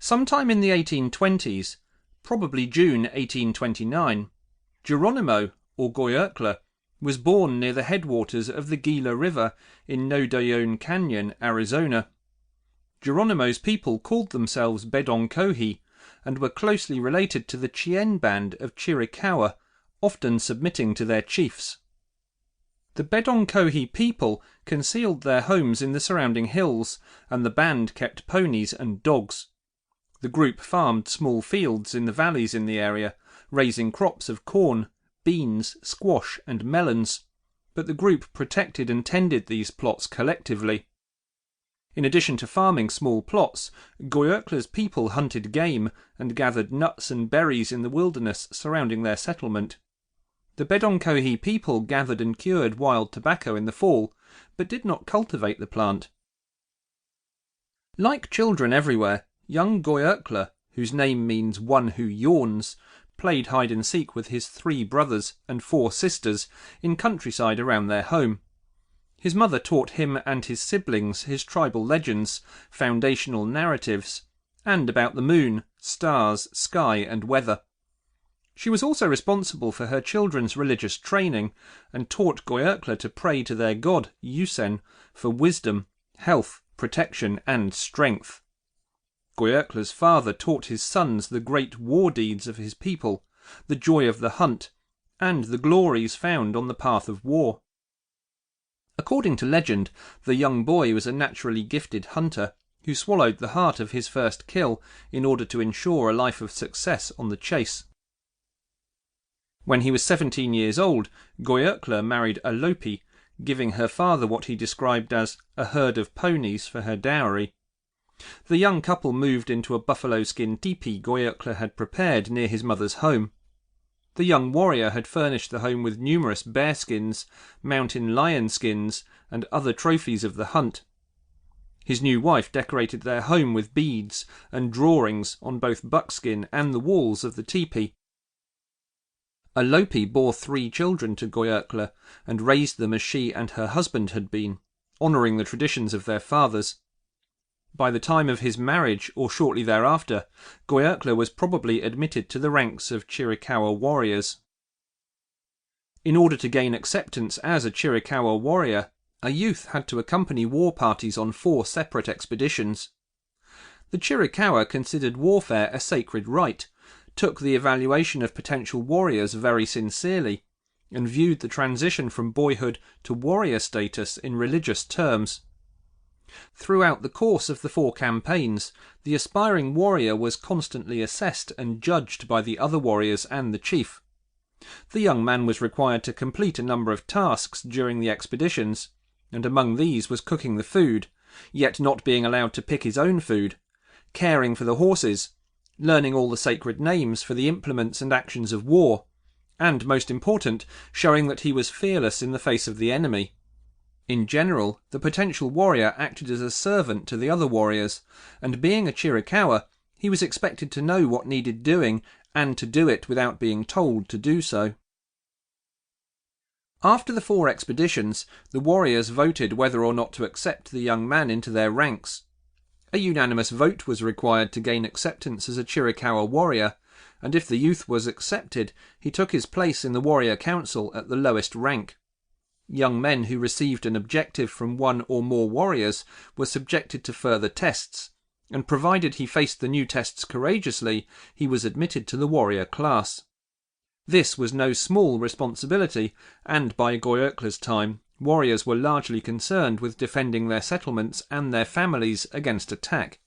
Sometime in the 1820s, probably June 1829, Geronimo, or Goyurkla, was born near the headwaters of the Gila River in Nodoyon Canyon, Arizona. Geronimo's people called themselves Bedonkohe and were closely related to the Chien band of Chiricahua, often submitting to their chiefs. The Bedonkohe people concealed their homes in the surrounding hills, and the band kept ponies and dogs. The group farmed small fields in the valleys in the area, raising crops of corn, beans, squash, and melons, but the group protected and tended these plots collectively. In addition to farming small plots, Goyurkla's people hunted game and gathered nuts and berries in the wilderness surrounding their settlement. The Bedonkohe people gathered and cured wild tobacco in the fall, but did not cultivate the plant. Like children everywhere, young Goyurkla, whose name means one who yawns, played hide-and-seek with his 3 brothers and 4 sisters in countryside around their home. His mother taught him and his siblings his tribal legends, foundational narratives, and about the moon, stars, sky, and weather. She was also responsible for her children's religious training, and taught Goyurkla to pray to their god, Yusen, for wisdom, health, protection, and strength. Goyurkla's father taught his sons the great war deeds of his people, the joy of the hunt, and the glories found on the path of war. According to legend, the young boy was a naturally gifted hunter who swallowed the heart of his first kill in order to ensure a life of success on the chase. When he was 17 years old, Goyurkla married Alope, giving her father what he described as a herd of ponies for her dowry. The young couple moved into a buffalo skin teepee Goyurkla had prepared near his mother's home. The young warrior had furnished the home with numerous bear skins, mountain lion skins, and other trophies of the hunt. His new wife decorated their home with beads and drawings on both buckskin and the walls of the teepee. Alope bore 3 children to Goyurkla and raised them as she and her husband had been, honouring the traditions of their fathers. By the time of his marriage, or shortly thereafter, Goyurkla was probably admitted to the ranks of Chiricahua warriors. In order to gain acceptance as a Chiricahua warrior, a youth had to accompany war parties on 4 separate expeditions. The Chiricahua considered warfare a sacred rite, took the evaluation of potential warriors very sincerely, and viewed the transition from boyhood to warrior status in religious terms. Throughout the course of the 4 campaigns, the aspiring warrior was constantly assessed and judged by the other warriors and the chief. The young man was required to complete a number of tasks during the expeditions, and among these was cooking the food, yet not being allowed to pick his own food, caring for the horses, learning all the sacred names for the implements and actions of war, and, most important, showing that he was fearless in the face of the enemy. In general, the potential warrior acted as a servant to the other warriors, and being a Chiricahua, he was expected to know what needed doing and to do it without being told to do so. After the 4 expeditions, the warriors voted whether or not to accept the young man into their ranks. A unanimous vote was required to gain acceptance as a Chiricahua warrior, and if the youth was accepted, he took his place in the warrior council at the lowest rank. Young men who received an objective from 1 or more warriors were subjected to further tests, and provided he faced the new tests courageously, he was admitted to the warrior class. This was no small responsibility, and by Goyurkla's time, warriors were largely concerned with defending their settlements and their families against attack.